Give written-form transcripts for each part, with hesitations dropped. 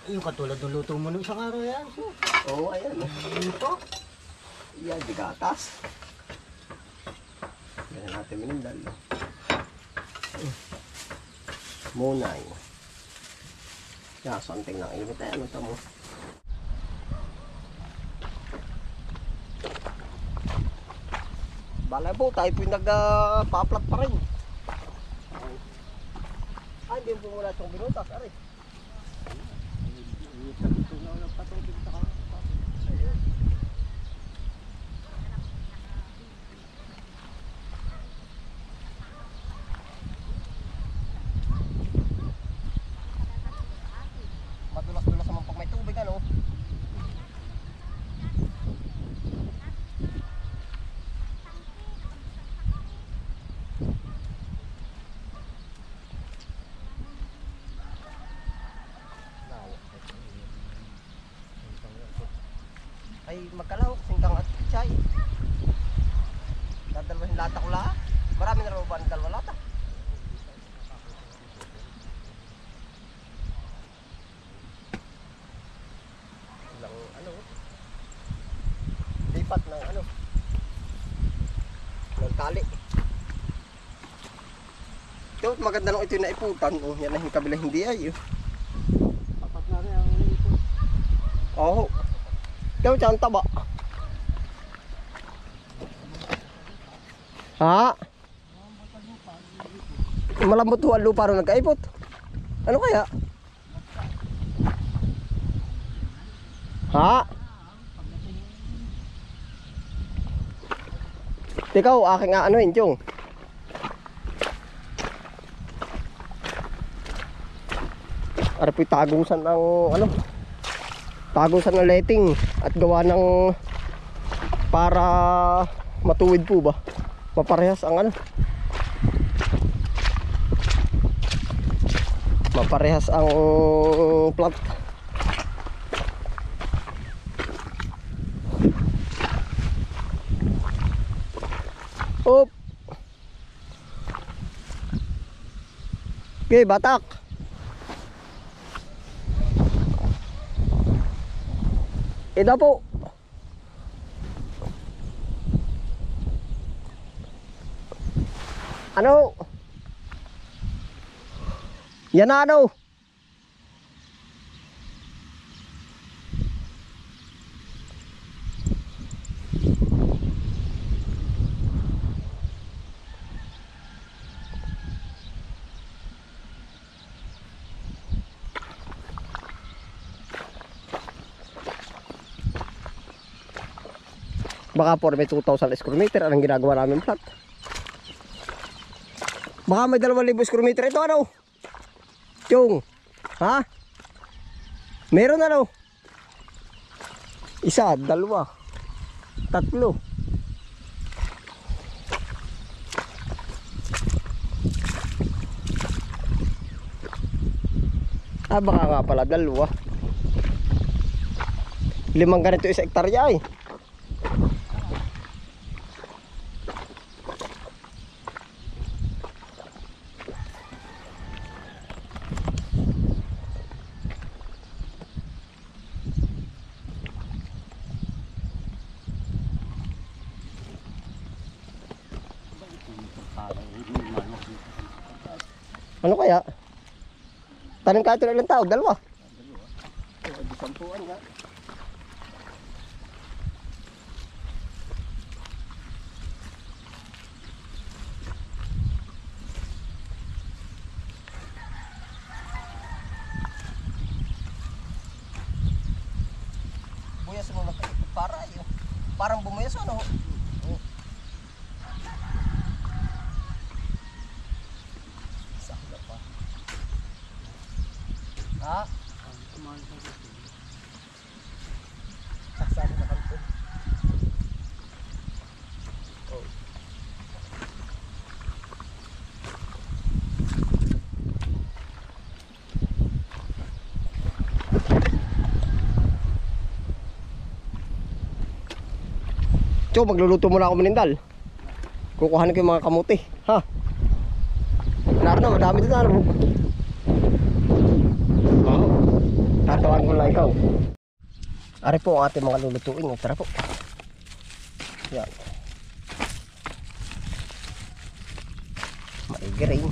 Yung katulad ng luto mo nung isang araw yan. Oo, ayan. Ito. Yan, di gatas. Ganyan natin minindal. Munay. Yan, something lang init. Ano ito mo? Balay po, tayo po yung nagpa-flat pa rin. Ay, hindi po mula itong binutas. Aray. Madulas-dulas naman pag may tubig, ano? Ay magkalahok, singkang at chay. Dadalwahin lata ko lahat. Marami na raw ba ng dalawa lata? Ilang ano? Lipat ng ano? Ng tali. Ito, maganda nung ito yung naiputan. Oh, yan ang kabila hindi ay. Apat na rin ang ito. Oo. Ikaw dyan, taba. Ha? Malambot ho ang lupa rin nagkaipot. Ano kaya? Ha? Ikaw, aking ano yun, Chong. Arapoy tagusan ng ano? Tagusan ng letting at gawa ng para matuwid po ba? Maparehas ang ano? Maparehas ang plant. Op. Okay, batak. Ito po. Ano? Yan na ano? Baka po may 2,000 square meter. Anong ginagawa namin flat? Baka may 2,000 square meter. Ito ano? Yung ha? Meron ano? Isa, dalawa, tatlo. Ah, baka nga pala dalawa. 5 ganito isa hektarya eh. Ano kaya? Tanim ka ito na ilang tao? Dalawa? Sampuan nga. Buyas mo para yun. Parang bumuyas ano? Ha? Saksado na kanto. Oh. Cho, magluluto muna ako manindal. Kukuhanin ko yung mga kamuti. Ha? Laro na, madami dito. Ano? Tawag ko lang ikaw. Ari po ang ating mga lulutuin. Tara po. Yan. Maigi rin.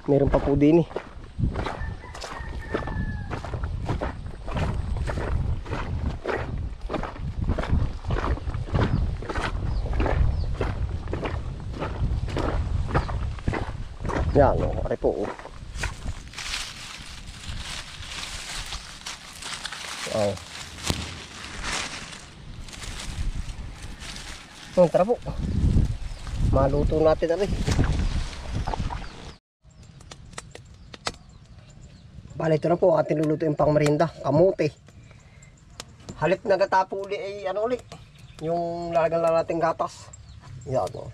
Meron pa po din eh. Yan o, ari po o. Oh. Tara po. Maluto natin ari. Bale, ito na po ating lulutuin pang merienda, kamote. Halip na gatapo uli ay ano uli, yung lalagyan lang natin gatas. Yan o.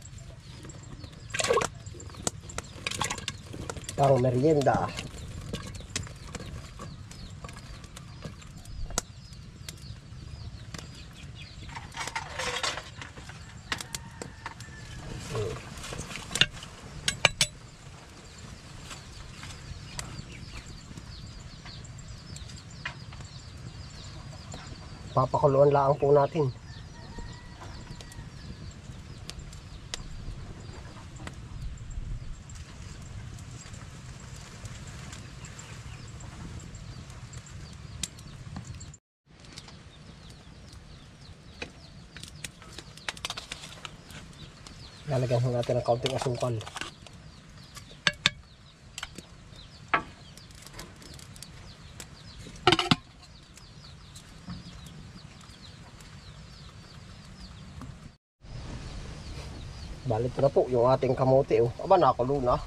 Pang merienda. Papakuluan lang po natin. Lalagyan ho natin ng kaunting asukal. Balik na po yung ating kamote oh. Aba, nakulo na.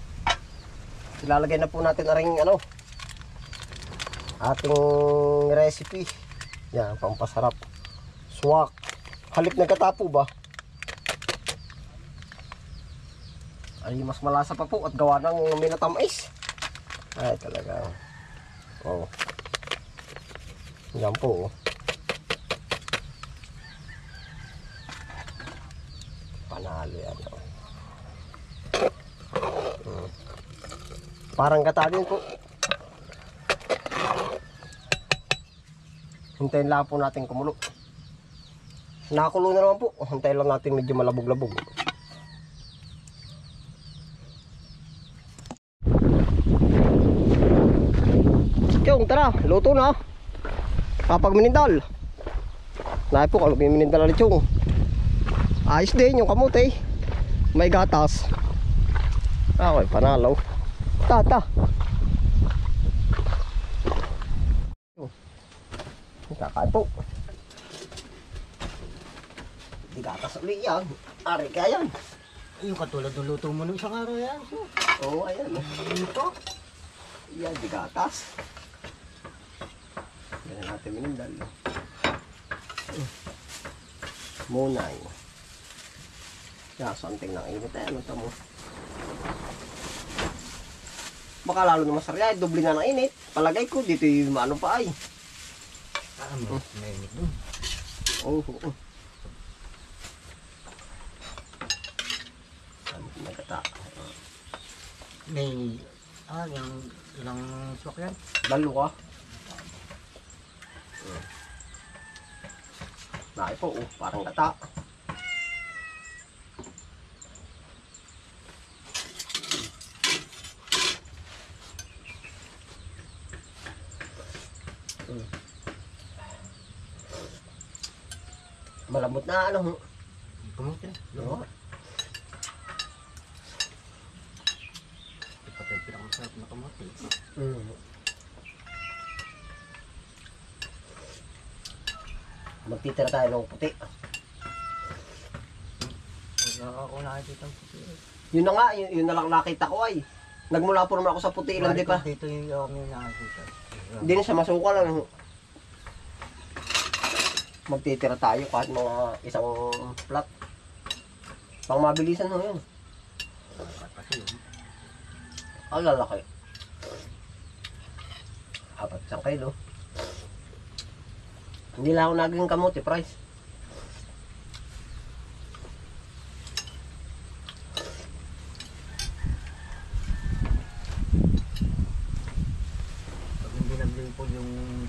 Ilalagay na po natin na rin ano, ating recipe. Yan, pampasarap. Swak. Halip na katapo ba? Ay, mas malasa pa po at gawa ng minatamis. Ay, talaga. Oh. Yan po oh. Panalo yan. Parang gata din po. Hintayin lang po natin kumulo. Nakakulo na naman po. Hintayin lang natin medyo malabog-labog. Chong, tara, luto na. Kapag minindal. Nahay po, kapag minindal na Chong. Ayos din yung kamote. May gatas. Okay, panalo. Tata. Kakain po. Di gatas ulit yan. Ari kaya yan. Yung katulad ng luto mo nung isang araw yan. Oo, ayan. Ito. Yan, di gatas. Yan natin minindal. Munay. Yan, something ng init. Ayan, ito mo. Baka lalo na masarya, doble na ng init. Palagay ko, dito yung ano pa ay. May init dun. Oo. Nagkata. May, yung ilang swak yan? Dalo ka. Nai po, parang kata. Malambot na ano. Kamote na. Oo. Ito pa yung pinakamasarap na kamote. Magtitira tayo ng puti. Ako nakikita ang puti. Yun na nga, yun na lang nakita ko ay. Nagmula po naman ako sa puti ilan, di pa? Dito yung nakikita. Hindi na siya masukal. Ano. Magtitira tayo kahit mga isang plat. Pang mabilisan mo yun. Ang lalaki. 4 kilo. Hindi lang ako naging kamote price.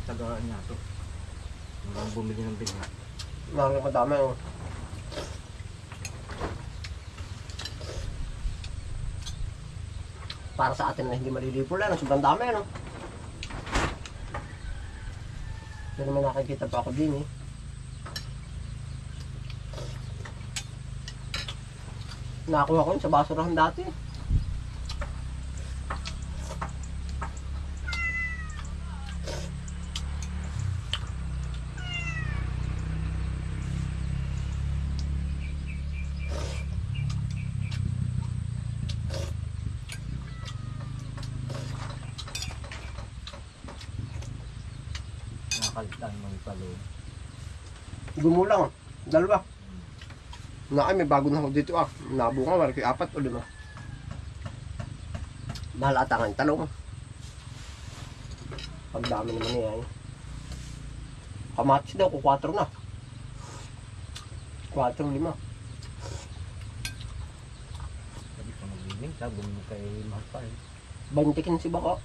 tagaan niya to. Hanggang bumili ng bigla. Madami oh. Para sa atin na hindi malilipo lang, sobrang dami ano. Hindi naman nakikita pa ako din eh. Nakakuha ko yun sa basurahan dati. Nakakalitan mo yung palo. Gumulang, dalawa. Nakay, may bago na ako dito ah. Nabunga, malaki 4 o 5. Mahalata nga yung talong. Pagdami naman niya eh. Kamatis daw, 4 na. 4, 5. Sabi ko magbibing, sabi mo kay Mahal. 20 si baka.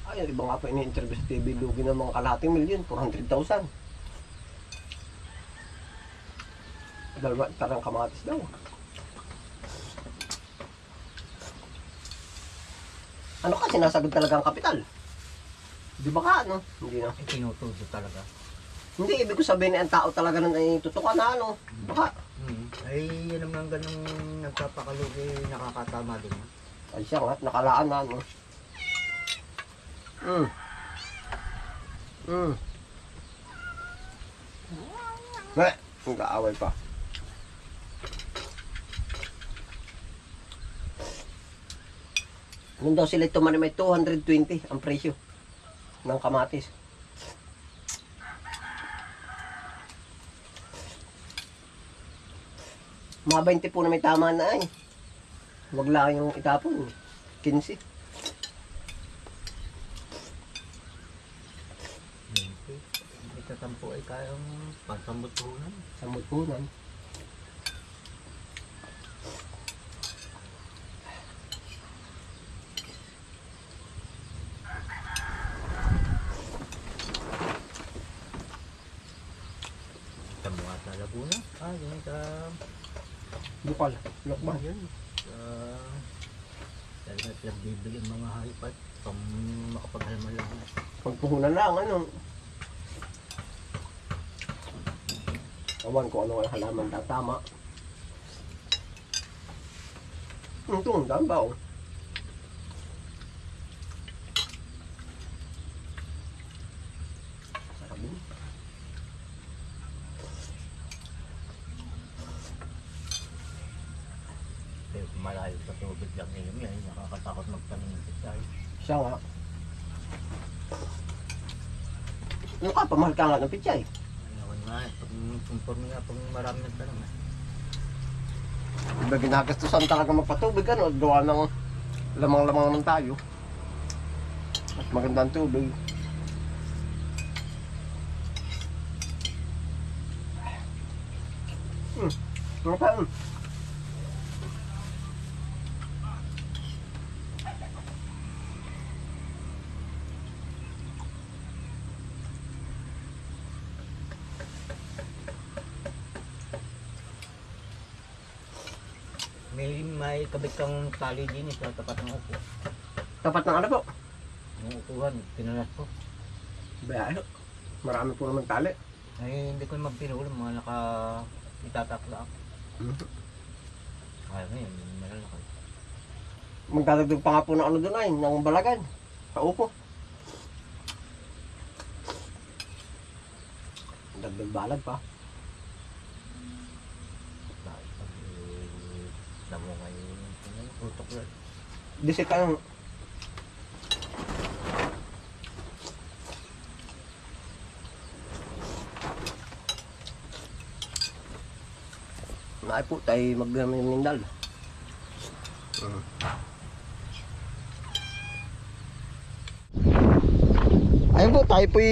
Ay, yung iba nga pa ini-interview sa TV, lugi ng mga kalahating milyon, 400,000. Dalawa, tarang kamatis daw. Ano ka, sinasagod talaga ang kapital? Di ba ka, ano? Hindi na. Tinutudo talaga. Hindi, ibig ko sabihin ang tao talaga na tutukan na, ano? Baka. Ay, yan naman ganung nagpapakalugi, nakakatama din. Ay siya nga, nakalaan na, ano? Nag-aaway pa. Nung daw sila tumani may 220 ang presyo ng kamatis. Mga 20 po na may tama na ay. Huwag lang yung itapon. 15. Itatampo ay kayang pagsambutunan. Sambutunan. Tamuat na Laguna. Yan ka. Bukal. Lokban. Yan. Dahil nagbibili ang mga hayop at pang makapaghalman lang. Pagpuhunan lang, ano. Awan ko ano ang halaman na tama. Ito, ang dami ba, oh. Sarap din. Pero kung malayo sa tubig lang ngayon yan, nakakatakot magtanim ng pitsay. Siya nga. Ano ka, pamahal ka nga ng pitsay. Ayawan nga, pag conforme nga, pag marami nagtanong na. Diba ginagastusan talaga magpatubig, ano, gawa ng lamang-lamang naman tayo. At magandang tubig. Ano pa yun? May kabit kang tali din sa tapat ng upo. Tapat ng ano po? Yung upuhan, pinalas ko. Bayayo. Marami po naman tali. Ay, hindi ko naman pinulam, mga itatakla ako. Kaya ngayon, malalakad. Magdadagdag pa nga po ng ano doon ay, ng balagan. Sa upo. Dagdag balag pa. Bakit pag damo ngayon, tutok lang. Disit ka ng... Naay po, tayo magmimindal. Ayun po, tayo po'y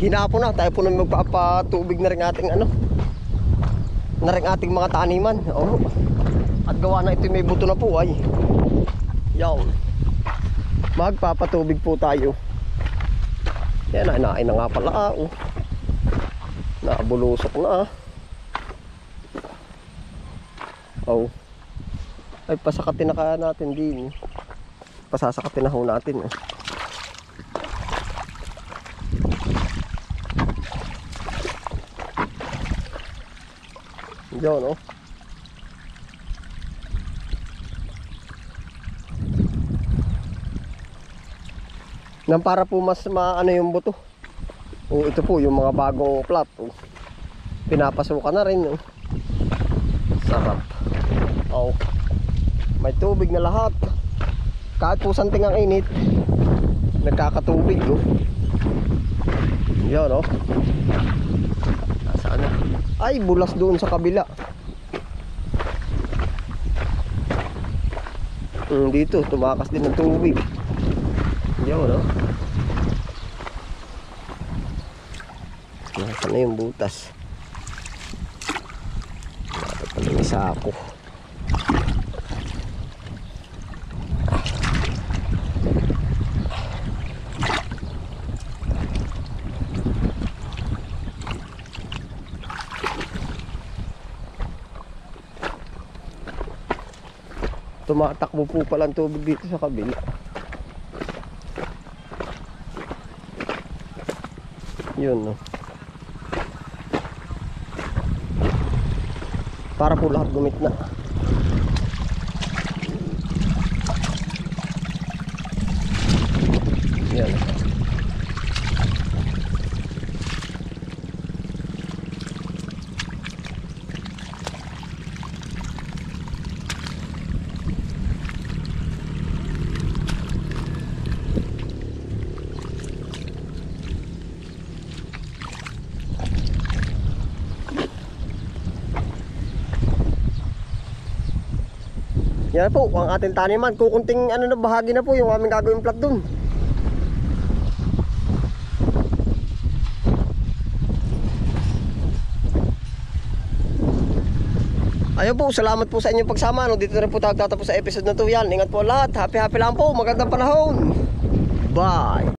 hinapon na. Tayo po na magpapatubig na rin ating ano. na rin ating mga taniman. Oh. At gawa na ito may buto na po ay. Yan. Magpapatubig po tayo. Yan, nainain na nga pala. Oh. Nabulusok na. Oh. Ay, pasakatin na kaya natin din. Pasasakatin na ho natin. Diyan, oh. Nang para po mas maano yung buto. Oh, ito po yung mga bagong plat. Oh. Pinapasukan na rin. Oh. Sarap. Oh. May tubig na lahat. Kahit po santing ang init, nagkakatubig. Oh. Yan, oh. Nasaan na? Ay, bulas doon sa kabila. Dito, tumakas din ng tubig. Yan, oh. Nasaan na yung butas? Dapat pala may sako. Tumatakbo po pala ang tubig dito sa kabila. Yun, no. Para po lahat gumit na. Yan. Yan po, ang ating taniman. Kukunting ano na bahagi na po yung aming gagawin plat dun. Ayun po, salamat po sa inyong pagsama. Dito na po tayo tatapos sa episode na to. Yan, ingat po lahat. Happy lang po. Magandang panahon. Bye.